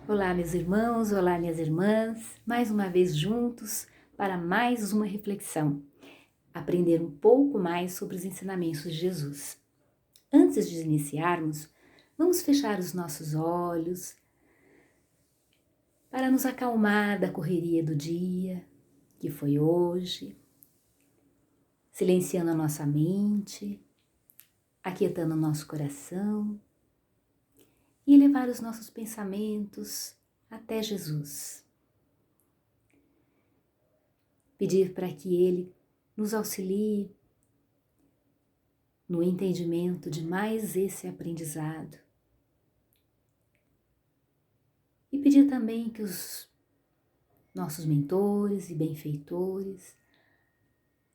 Olá, meus irmãos, olá, minhas irmãs, mais uma vez juntos para mais uma reflexão, aprender um pouco mais sobre os ensinamentos de Jesus. Antes de iniciarmos, vamos fechar os nossos olhos para nos acalmar da correria do dia, que foi hoje, silenciando a nossa mente, aquietando o nosso coração e levar os nossos pensamentos até Jesus. Pedir para que Ele nos auxilie no entendimento de mais esse aprendizado. E pedir também que os nossos mentores e benfeitores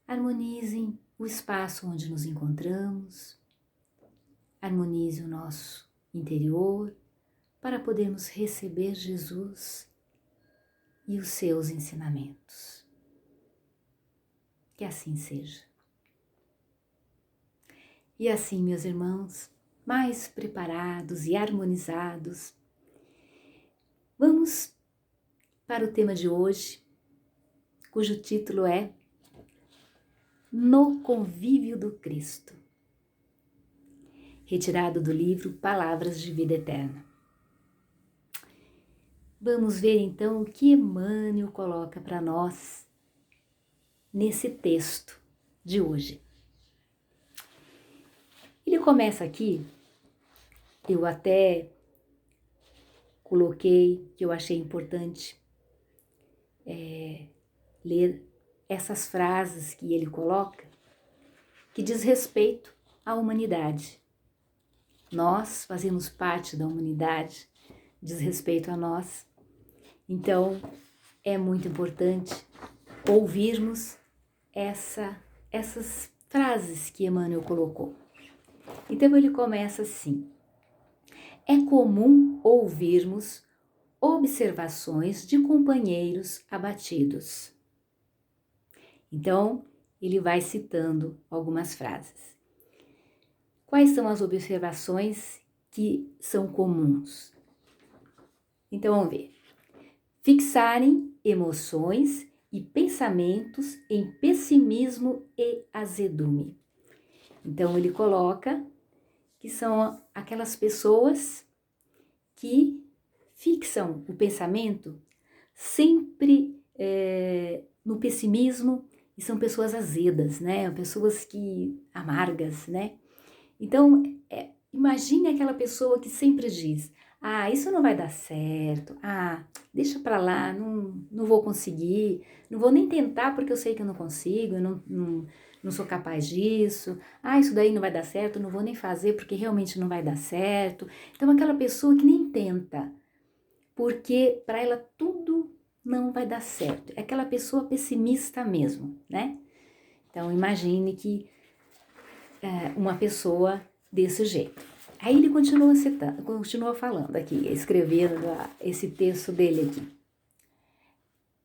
harmonizem o espaço onde nos encontramos, harmonize o nosso interior para podermos receber Jesus e os seus ensinamentos. Que assim seja. E assim, meus irmãos, mais preparados e harmonizados, vamos para o tema de hoje, cujo título é No Convívio do Cristo, retirado do livro Palavras de Vida Eterna. Vamos ver então o que Emmanuel coloca para nós nesse texto de hoje. Ele começa aqui, eu até coloquei que eu achei importante ler essas frases que ele coloca, que diz respeito à humanidade. Nós fazemos parte da humanidade, diz respeito a nós. Então, é muito importante ouvirmos essas frases que Emmanuel colocou. Então, ele começa assim: é comum ouvirmos observações de companheiros abatidos. Então, ele vai citando algumas frases. Quais são as observações que são comuns? Então, vamos ver. Fixarem emoções e pensamentos em pessimismo e azedume. Então, ele coloca que são aquelas pessoas que fixam o pensamento sempre no pessimismo e são pessoas azedas, né? Pessoas amargas, né? Então, imagine aquela pessoa que sempre diz: ah, isso não vai dar certo, ah, deixa pra lá, não vou conseguir, não vou nem tentar porque eu sei que eu não consigo, eu não sou capaz disso, ah, isso daí não vai dar certo, não vou nem fazer porque realmente não vai dar certo. Então, aquela pessoa que nem tenta, porque para ela tudo não vai dar certo, é aquela pessoa pessimista mesmo, né? Então, imagine que uma pessoa desse jeito. Aí ele continua falando aqui, escrevendo esse texto dele aqui.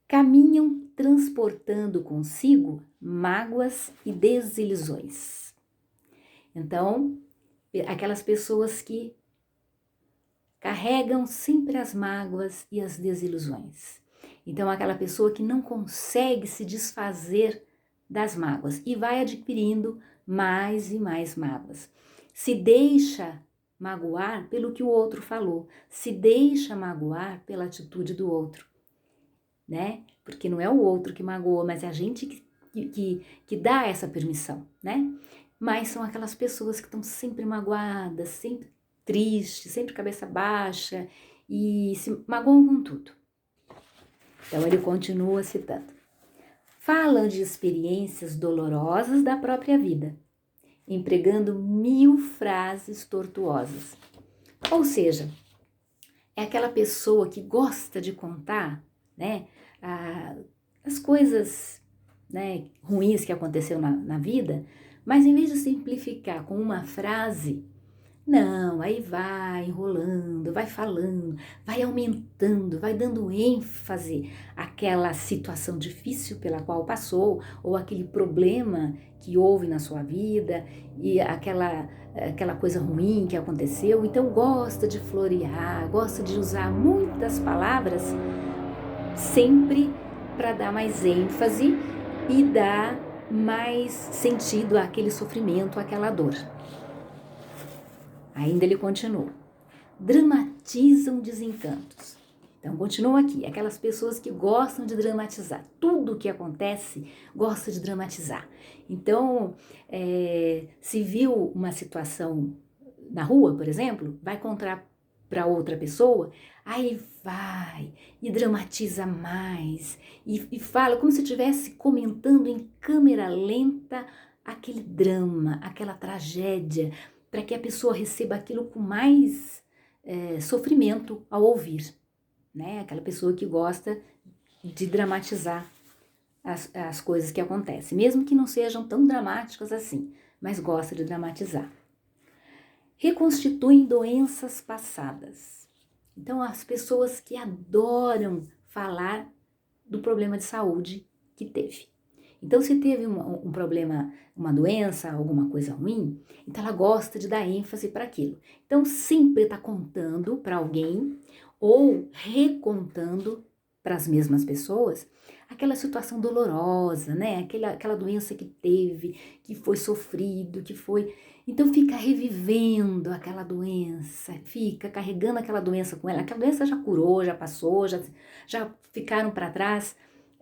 Caminham transportando consigo mágoas e desilusões. Então, aquelas pessoas que carregam sempre as mágoas e as desilusões. Então, aquela pessoa que não consegue se desfazer das mágoas e vai adquirindo mais e mais mágoas. Se deixa magoar pelo que o outro falou, se deixa magoar pela atitude do outro, né? Porque não é o outro que magoa, mas é a gente que dá essa permissão, né? Mas são aquelas pessoas que estão sempre magoadas, sempre tristes, sempre cabeça baixa e se magoam com tudo. Então ele continua citando. Falam de experiências dolorosas da própria vida, empregando 1000 frases tortuosas. Ou seja, é aquela pessoa que gosta de contar, né, as coisas, né, ruins que aconteceu na vida, mas em vez de simplificar com uma frase, Não, aí vai enrolando, vai falando, vai aumentando, vai dando ênfase àquela situação difícil pela qual passou, ou aquele problema que houve na sua vida, e aquela coisa ruim que aconteceu. Então gosta de florear, gosta de usar muitas palavras, sempre para dar mais ênfase e dar mais sentido àquele sofrimento, àquela dor. Ainda ele continua. Dramatizam desencantos. Então, continua aqui. Aquelas pessoas que gostam de dramatizar. Tudo o que acontece, gosta de dramatizar. Então, se viu uma situação na rua, por exemplo, vai contar para outra pessoa, aí vai e dramatiza mais e fala como se estivesse comentando em câmera lenta aquele drama, aquela tragédia, para que a pessoa receba aquilo com mais sofrimento ao ouvir, né? Aquela pessoa que gosta de dramatizar as coisas que acontecem, mesmo que não sejam tão dramáticas assim, mas gosta de dramatizar. Reconstituem doenças passadas. Então, as pessoas que adoram falar do problema de saúde que teve. Então, se teve um problema, uma doença, alguma coisa ruim, então ela gosta de dar ênfase para aquilo. Então, sempre está contando para alguém ou recontando para as mesmas pessoas aquela situação dolorosa, né? Aquela doença que teve, que foi sofrido, que foi... Então, fica revivendo aquela doença, fica carregando aquela doença com ela. Aquela doença já curou, já passou, já ficaram para trás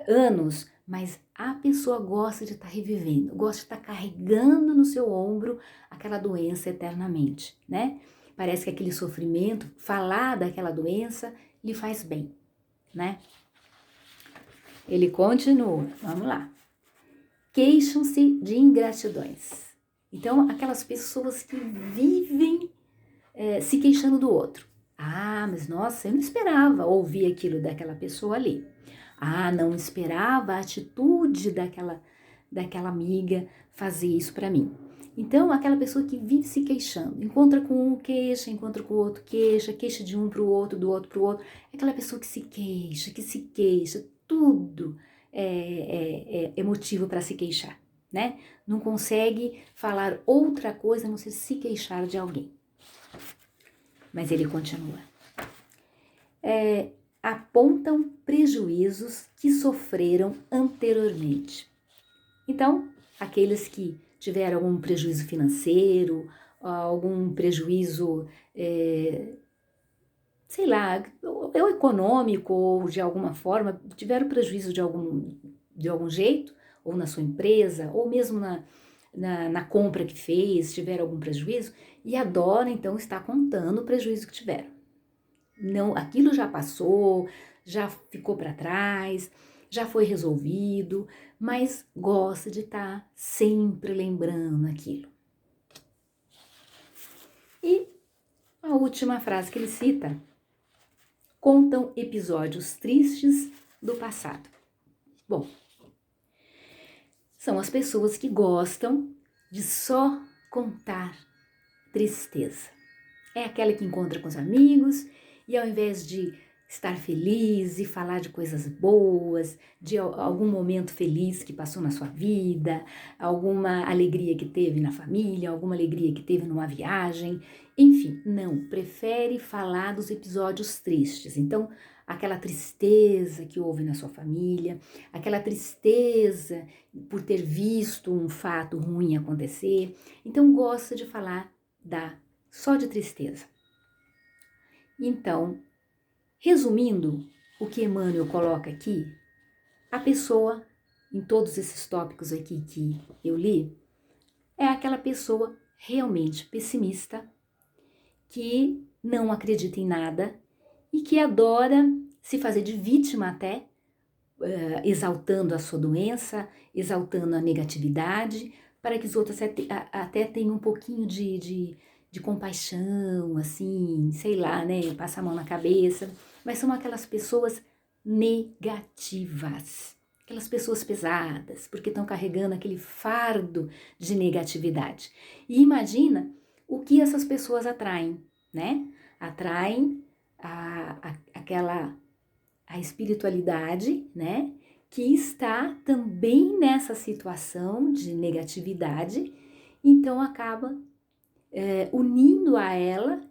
anos, mas a pessoa gosta de estar revivendo, gosta de estar carregando no seu ombro aquela doença eternamente, né? Parece que aquele sofrimento, falar daquela doença, lhe faz bem, né? Ele continua, vamos lá. Queixam-se de ingratidões. Então, aquelas pessoas que vivem se queixando do outro. Ah, mas nossa, eu não esperava ouvir aquilo daquela pessoa ali. Ah, não esperava a atitude daquela amiga fazer isso para mim. Então, aquela pessoa que vive se queixando, encontra com um queixa, encontra com o outro queixa de um para o outro, do outro para o outro. É aquela pessoa que se queixa, tudo é motivo para se queixar, né? Não consegue falar outra coisa a não ser se queixar de alguém. Mas ele continua. Apontam prejuízos que sofreram anteriormente. Então, aqueles que tiveram algum prejuízo financeiro, algum prejuízo, sei lá, ou econômico, ou de alguma forma, tiveram prejuízo de algum jeito, ou na sua empresa, ou mesmo na compra que fez, tiveram algum prejuízo, e adora, então, estar contando o prejuízo que tiveram. Não, aquilo já passou, já ficou para trás, já foi resolvido, mas gosta de estar sempre lembrando aquilo. E a última frase que ele cita: contam episódios tristes do passado. Bom, são as pessoas que gostam de só contar tristeza. É aquela que encontra com os amigos e ao invés de estar feliz e falar de coisas boas, de algum momento feliz que passou na sua vida, alguma alegria que teve na família, alguma alegria que teve numa viagem, enfim, não, prefere falar dos episódios tristes. Então, aquela tristeza que houve na sua família, aquela tristeza por ter visto um fato ruim acontecer, então gosta de falar só de tristeza. Então, resumindo o que Emmanuel coloca aqui, a pessoa, em todos esses tópicos aqui que eu li, é aquela pessoa realmente pessimista, que não acredita em nada e que adora se fazer de vítima até, exaltando a sua doença, exaltando a negatividade, para que os outros até tenham um pouquinho de compaixão, assim, sei lá, né, passa a mão na cabeça, mas são aquelas pessoas negativas, aquelas pessoas pesadas, porque estão carregando aquele fardo de negatividade. E imagina o que essas pessoas atraem, né? Atraem a espiritualidade, né? Que está também nessa situação de negatividade, então acaba unindo a ela,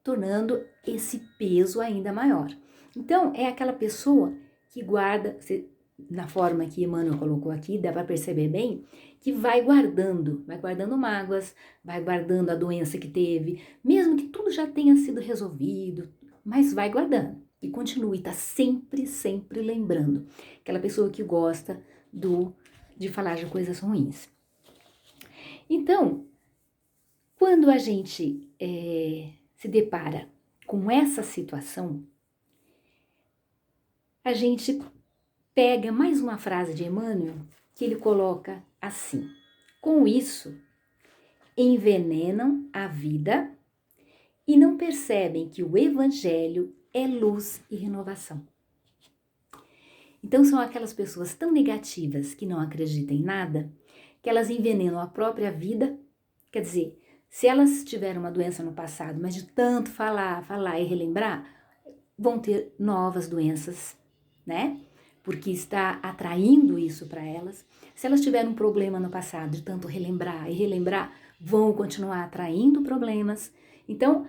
tornando esse peso ainda maior. Então, é aquela pessoa que guarda, na forma que Emmanuel colocou aqui, dá para perceber bem, que vai guardando mágoas, vai guardando a doença que teve, mesmo que tudo já tenha sido resolvido, mas vai guardando e continue, tá sempre, sempre lembrando. Aquela pessoa que gosta de falar de coisas ruins. Então, quando a gente se depara com essa situação, a gente pega mais uma frase de Emmanuel que ele coloca assim: com isso, envenenam a vida e não percebem que o Evangelho é luz e renovação. Então são aquelas pessoas tão negativas que não acreditam em nada, que elas envenenam a própria vida. Quer dizer, se elas tiveram uma doença no passado, mas de tanto falar e relembrar, vão ter novas doenças, né? Porque está atraindo isso para elas. Se elas tiveram um problema no passado, de tanto relembrar e relembrar, vão continuar atraindo problemas. Então,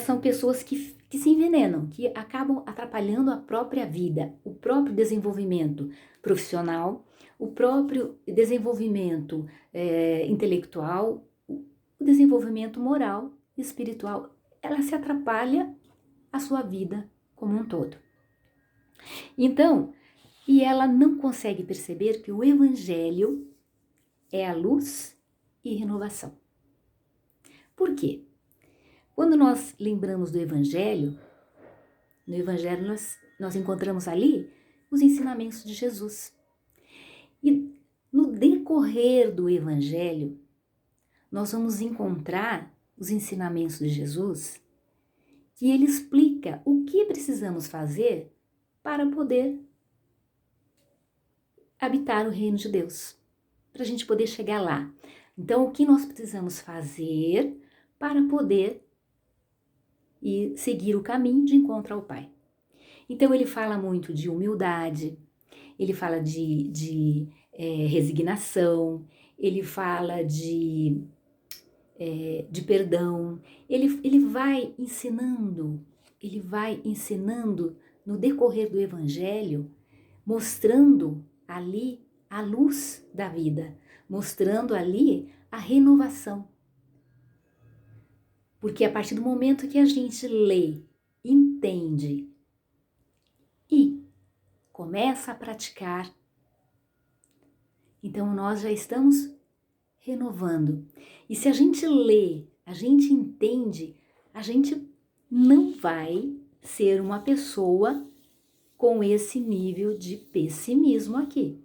são pessoas que se envenenam, que acabam atrapalhando a própria vida, o próprio desenvolvimento profissional, o próprio desenvolvimento intelectual, o desenvolvimento moral e espiritual. Ela se atrapalha a sua vida como um todo. Então, e ela não consegue perceber que o Evangelho é a luz e renovação. Por quê? Quando nós lembramos do Evangelho, no Evangelho nós encontramos ali os ensinamentos de Jesus. E no decorrer do Evangelho, nós vamos encontrar os ensinamentos de Jesus, que ele explica o que precisamos fazer para poder habitar o reino de Deus, para a gente poder chegar lá. Então, o que nós precisamos fazer para poder seguir o caminho de encontro ao Pai? Então, ele fala muito de humildade, ele fala de resignação, ele fala de perdão, ele vai ensinando no decorrer do Evangelho, mostrando ali a luz da vida, mostrando ali a renovação. Porque a partir do momento que a gente lê, entende e começa a praticar, então nós já estamos renovando. E se a gente lê, a gente entende, a gente não vai ser uma pessoa com esse nível de pessimismo aqui.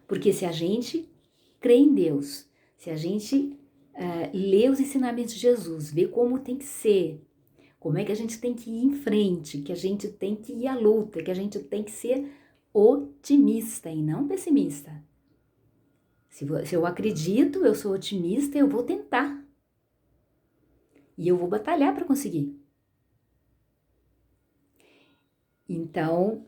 Porque se a gente crê em Deus, se a gente lê os ensinamentos de Jesus, vê como tem que ser, como é que a gente tem que ir em frente, que a gente tem que ir à luta, que a gente tem que ser otimista e não pessimista. Se eu acredito, eu sou otimista, eu vou tentar. E eu vou batalhar para conseguir. Então,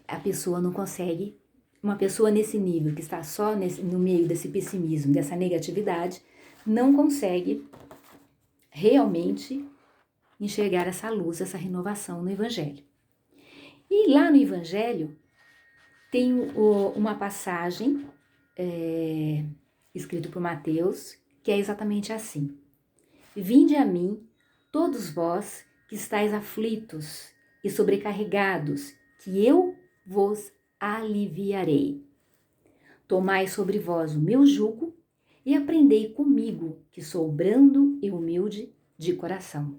a pessoa não consegue, uma pessoa nesse nível, que está só no meio desse pessimismo, dessa negatividade, não consegue realmente enxergar essa luz, essa renovação no Evangelho. E lá no Evangelho tem uma passagem escrito por Mateus, que é exatamente assim: vinde a mim, todos vós que estáis aflitos e sobrecarregados, que eu vos aliviarei. Tomai sobre vós o meu jugo e aprendei comigo, que sou brando e humilde de coração.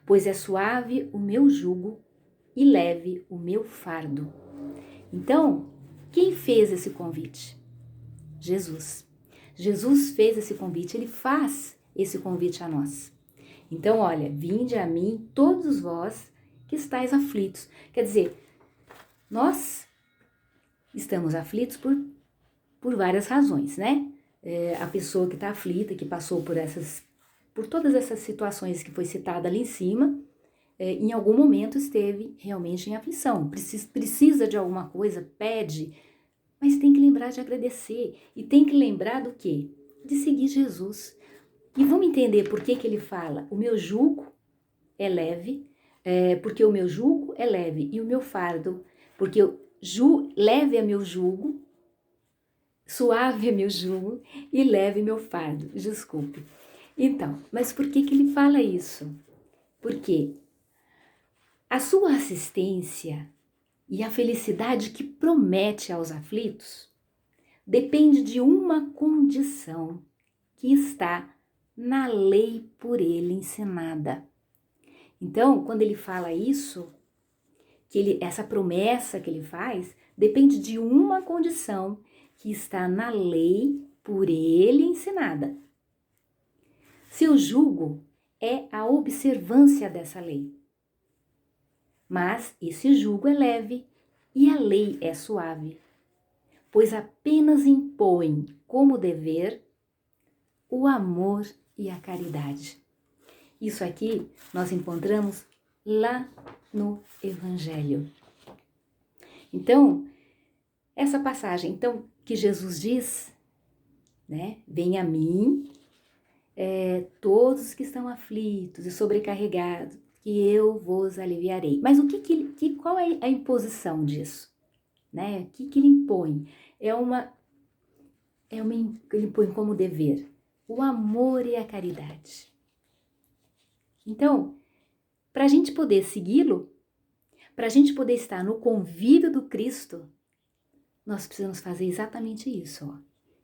Pois é suave o meu jugo e leve o meu fardo. Então, quem fez esse convite? Jesus. Jesus fez esse convite, ele faz esse convite a nós. Então, olha, vinde a mim, todos vós que estáis aflitos. Quer dizer, nós estamos aflitos por várias razões, né? a pessoa que está aflita, que passou por todas essas situações que foi citada ali em cima, em algum momento esteve realmente em aflição, precisa de alguma coisa, pede, mas tem que lembrar de agradecer e tem que lembrar do quê? De seguir Jesus. E vamos entender por que ele fala, o meu jugo é leve, porque o meu jugo é leve e o meu fardo, porque leve é meu jugo, suave é meu jugo e leve meu fardo, desculpe. Então, mas por que ele fala isso? Porque a sua assistência e a felicidade que promete aos aflitos depende de uma condição que está na lei por ele ensinada. Então, quando ele fala isso, essa promessa que ele faz, depende de uma condição que está na lei por ele ensinada. Seu jugo é a observância dessa lei. Mas esse jugo é leve e a lei é suave, pois apenas impõe como dever o amor e a caridade. Isso aqui nós encontramos lá no Evangelho. Então, essa passagem, então, que Jesus diz, né? Venha a mim, todos que estão aflitos e sobrecarregados, que eu vos aliviarei. Mas qual é a imposição disso? Né? O que ele impõe? Ele impõe como dever o amor e a caridade. Então, para a gente poder segui-lo, para a gente poder estar no convívio do Cristo, nós precisamos fazer exatamente isso, ó.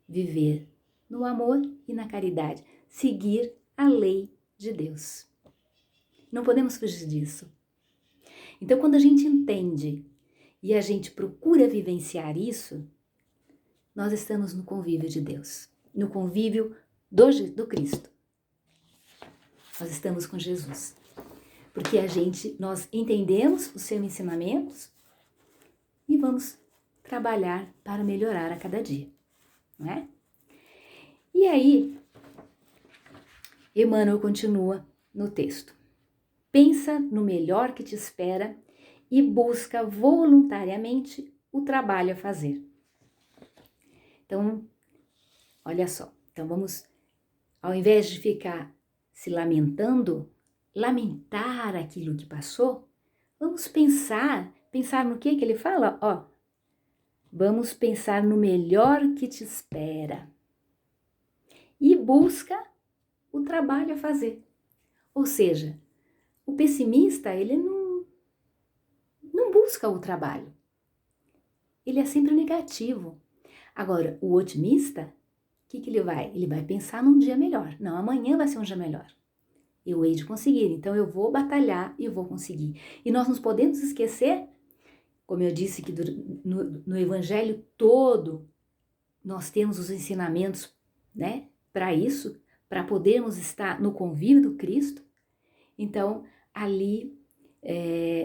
Viver no amor e na caridade, seguir a lei de Deus. Não podemos fugir disso. Então, quando a gente entende e a gente procura vivenciar isso, nós estamos no convívio de Deus, no convívio do Cristo. Nós estamos com Jesus. Porque nós entendemos os seus ensinamentos e vamos trabalhar para melhorar a cada dia, não é? E aí, Emmanuel continua no texto. Pensa no melhor que te espera e busca voluntariamente o trabalho a fazer. Então, olha só. Então vamos, ao invés de ficar se lamentar aquilo que passou, vamos pensar no que ele fala? Ó, vamos pensar no melhor que te espera e busca o trabalho a fazer. Ou seja, o pessimista, ele não busca o trabalho. Ele é sempre negativo. Agora, o otimista, o que ele vai? Ele vai pensar num dia melhor. Não, amanhã vai ser um dia melhor. Eu hei de conseguir, então eu vou batalhar e eu vou conseguir. E nós não podemos esquecer, como eu disse, que no Evangelho todo, nós temos os ensinamentos, né, para isso, para podermos estar no convívio do Cristo. Então, ali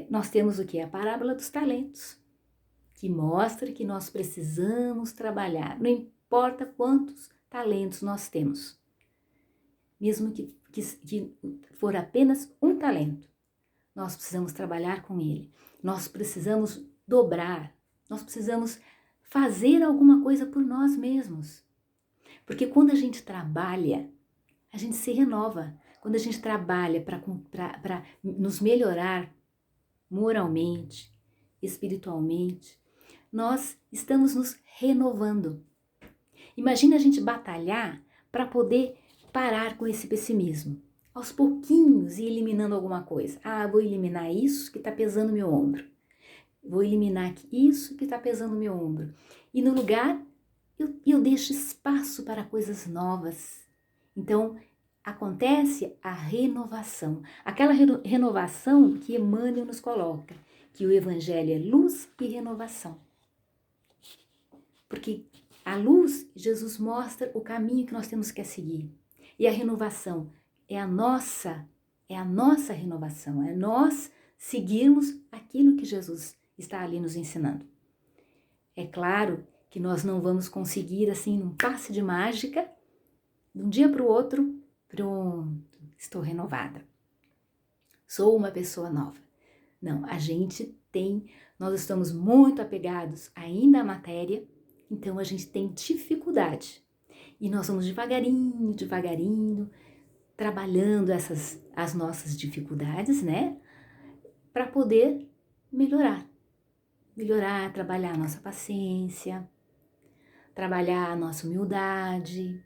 nós temos o quê? A parábola dos talentos, que mostra que nós precisamos trabalhar, não importa quantos talentos nós temos. Mesmo que for apenas um talento, nós precisamos trabalhar com ele. Nós precisamos dobrar, nós precisamos fazer alguma coisa por nós mesmos. Porque quando a gente trabalha, a gente se renova. Quando a gente trabalha para nos melhorar moralmente, espiritualmente, nós estamos nos renovando. Imagina a gente batalhar para poder parar com esse pessimismo. Aos pouquinhos ir eliminando alguma coisa. Ah, vou eliminar isso que está pesando meu ombro. Vou eliminar isso que está pesando meu ombro. E no lugar, eu deixo espaço para coisas novas. Então, acontece a renovação. Aquela renovação que Emmanuel nos coloca. Que o Evangelho é luz e renovação. Porque a luz, Jesus mostra o caminho que nós temos que seguir. E a renovação é a nossa renovação, é nós seguirmos aquilo que Jesus está ali nos ensinando. É claro que nós não vamos conseguir assim num passe de mágica de um dia para o outro, pronto, estou renovada. Sou uma pessoa nova. Não, nós estamos muito apegados ainda à matéria, então a gente tem dificuldade. E nós vamos devagarinho, trabalhando as nossas dificuldades, né? Para poder melhorar, trabalhar a nossa paciência, trabalhar a nossa humildade.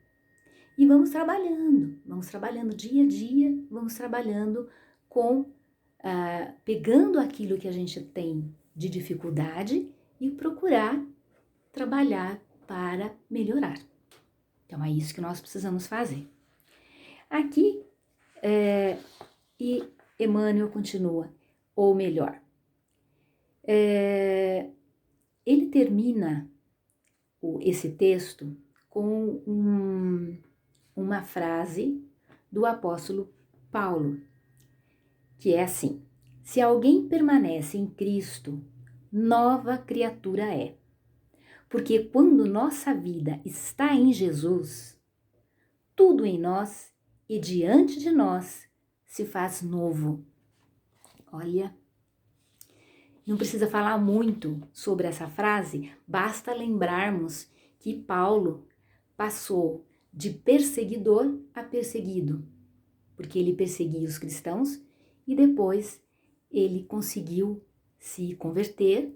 E vamos trabalhando dia a dia, vamos trabalhando pegando aquilo que a gente tem de dificuldade e procurar trabalhar para melhorar. Então é isso que nós precisamos fazer. Aqui, e Emmanuel continua, ou melhor, ele termina esse texto com uma frase do apóstolo Paulo, que é assim: se alguém permanece em Cristo, nova criatura é. Porque quando nossa vida está em Jesus, tudo em nós e diante de nós se faz novo. Olha, não precisa falar muito sobre essa frase, basta lembrarmos que Paulo passou de perseguidor a perseguido, porque ele perseguia os cristãos e depois ele conseguiu se converter,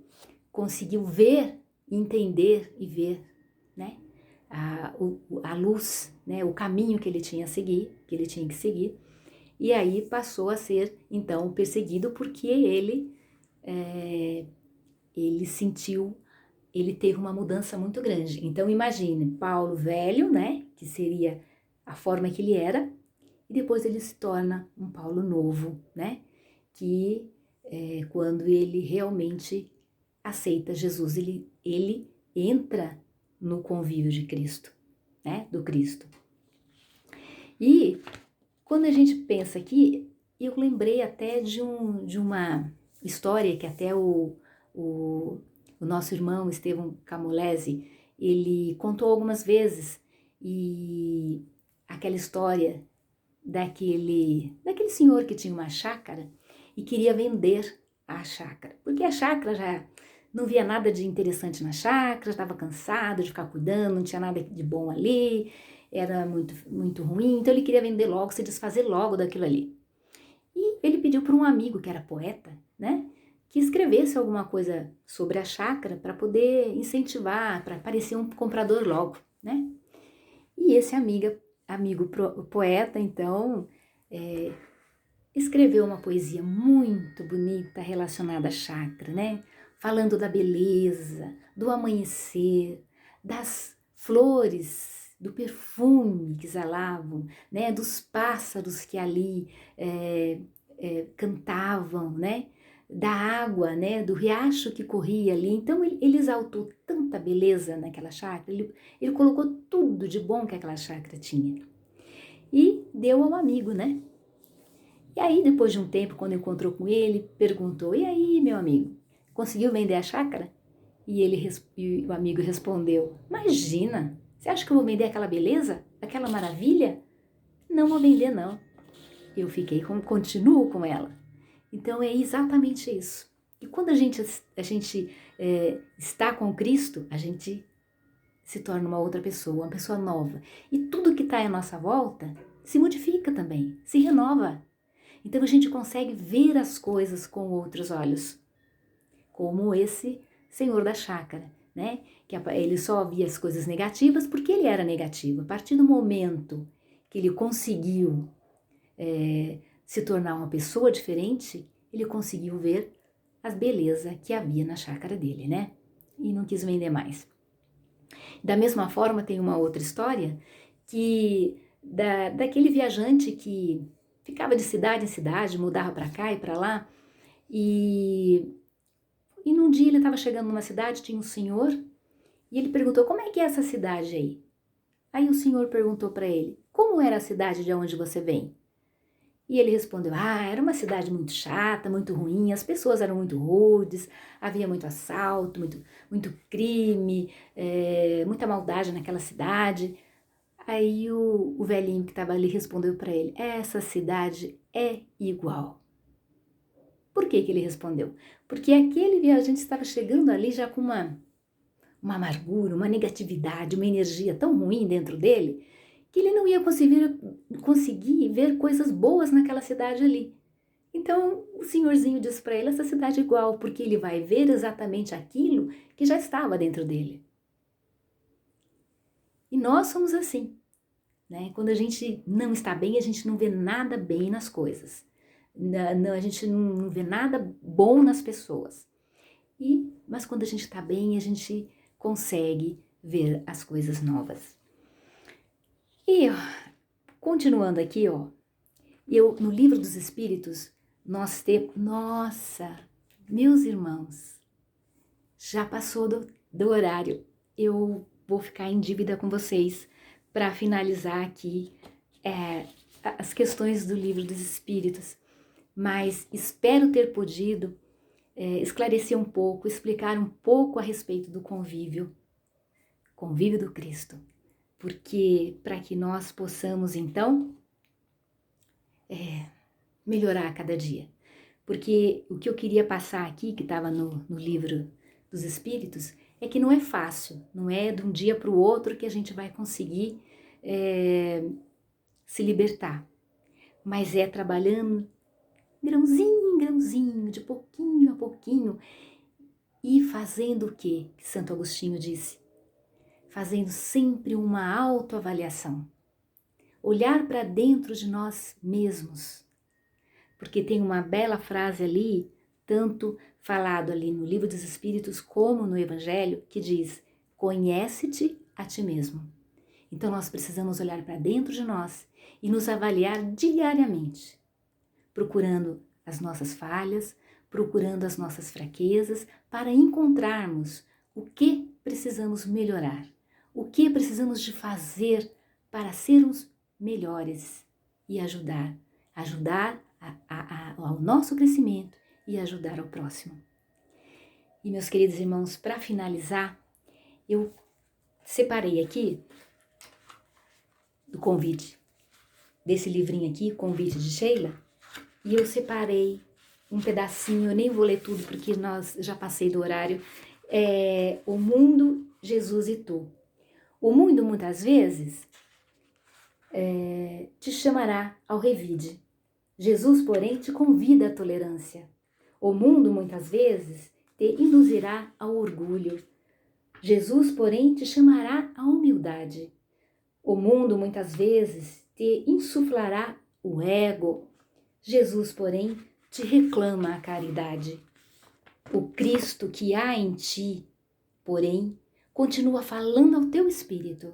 conseguiu entender e ver, né, a luz, né, o caminho que ele tinha que seguir, e aí passou a ser então perseguido porque ele teve uma mudança muito grande. Então imagine Paulo velho, né, que seria a forma que ele era, e depois ele se torna um Paulo novo, né, que quando ele realmente aceita Jesus, ele entra no convívio de Cristo, né, do Cristo. E quando a gente pensa aqui, eu lembrei até de uma história que até o nosso irmão Estevão Camolese, ele contou algumas vezes, e aquela história daquele senhor que tinha uma chácara e queria vender a chácara, porque a chácara já não via nada de interessante na chácara, estava cansado de ficar cuidando, não tinha nada de bom ali, era muito, muito ruim, então ele queria vender logo, se desfazer logo daquilo ali. E ele pediu para um amigo que era poeta, né, que escrevesse alguma coisa sobre a chácara para poder incentivar, para aparecer um comprador logo, né? E esse amigo poeta, então, escreveu uma poesia muito bonita relacionada à chácara, né? Falando da beleza, do amanhecer, das flores, do perfume que exalavam, né? Dos pássaros que ali cantavam, né? Da água, né? Do riacho que corria ali. Então ele exaltou tanta beleza naquela chácara, ele colocou tudo de bom que aquela chácara tinha e deu ao amigo, né? E aí, depois de um tempo, quando encontrou com ele, perguntou: e aí, meu amigo, conseguiu vender a chácara? E o amigo respondeu: imagina, você acha que eu vou vender aquela beleza? Aquela maravilha? Não vou vender, não. Eu continuo com ela. Então é exatamente isso. E quando a gente está com Cristo, a gente se torna uma outra pessoa, uma pessoa nova. E tudo que está à nossa volta se modifica também, se renova. Então a gente consegue ver as coisas com outros olhos, como esse senhor da chácara, né? Que ele só via as coisas negativas porque ele era negativo. A partir do momento que ele conseguiu se tornar uma pessoa diferente, ele conseguiu ver as belezas que havia na chácara dele, né? E não quis vender mais. Da mesma forma, tem uma outra história que daquele viajante que ficava de cidade em cidade, mudava para cá e para lá, e num dia ele estava chegando numa cidade, tinha um senhor, e ele perguntou: como é que é essa cidade aí? Aí o senhor perguntou para ele: como era a cidade de onde você vem? E ele respondeu: era uma cidade muito chata, muito ruim, as pessoas eram muito rudes, havia muito assalto, muito crime, muita maldade naquela cidade. Aí o velhinho que estava ali respondeu para ele: essa cidade é igual. Por que ele respondeu? Porque aquele viajante estava chegando ali já com uma amargura, uma negatividade, uma energia tão ruim dentro dele, que ele não ia conseguir ver coisas boas naquela cidade ali. Então o senhorzinho disse para ele: essa cidade é igual, porque ele vai ver exatamente aquilo que já estava dentro dele. E nós somos assim, né? Quando a gente não está bem, a gente não vê nada bem nas coisas. A gente não vê nada bom nas pessoas. Mas quando a gente está bem, a gente consegue ver as coisas novas. E continuando aqui, no Livro dos Espíritos, nós temos... Nossa, meus irmãos, já passou do horário. Eu vou ficar em dívida com vocês para finalizar aqui as questões do Livro dos Espíritos. Mas espero ter podido esclarecer um pouco, explicar um pouco a respeito do convívio do Cristo. Porque para que nós possamos, então, melhorar a cada dia. Porque o que eu queria passar aqui, que estava no Livro dos Espíritos, é que não é fácil, não é de um dia para o outro que a gente vai conseguir se libertar. Mas é trabalhando grãozinho em grãozinho, de pouquinho a pouquinho, e fazendo o que Santo Agostinho disse? Fazendo sempre uma autoavaliação. Olhar para dentro de nós mesmos. Porque tem uma bela frase ali, tanto falado ali no Livro dos Espíritos como no Evangelho, que diz: conhece-te a ti mesmo. Então nós precisamos olhar para dentro de nós e nos avaliar diariamente, procurando as nossas falhas, procurando as nossas fraquezas, para encontrarmos o que precisamos melhorar, o que precisamos de fazer para sermos melhores e ajudar ao nosso crescimento e ajudar ao próximo. E meus queridos irmãos, para finalizar, eu separei aqui do convite, desse livrinho aqui, Convite de Sheila, e eu separei um pedacinho, eu nem vou ler tudo porque nós já passei do horário, O Mundo, Jesus e Tu. O mundo muitas vezes te chamará ao revide. Jesus, porém, te convida à tolerância. O mundo muitas vezes te induzirá ao orgulho. Jesus, porém, te chamará à humildade. O mundo muitas vezes te insuflará o ego. Jesus, porém, te reclama a caridade. O Cristo que há em ti, porém, continua falando ao teu espírito,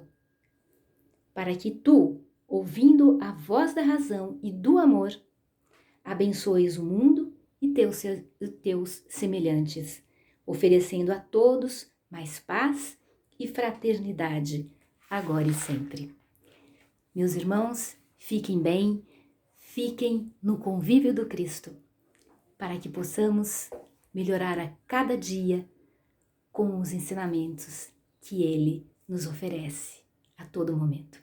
para que tu, ouvindo a voz da razão e do amor, abençoes o mundo e teus semelhantes, oferecendo a todos mais paz e fraternidade, agora e sempre. Meus irmãos, fiquem bem, fiquem no convívio do Cristo, para que possamos melhorar a cada dia com os ensinamentos que Ele nos oferece a todo momento.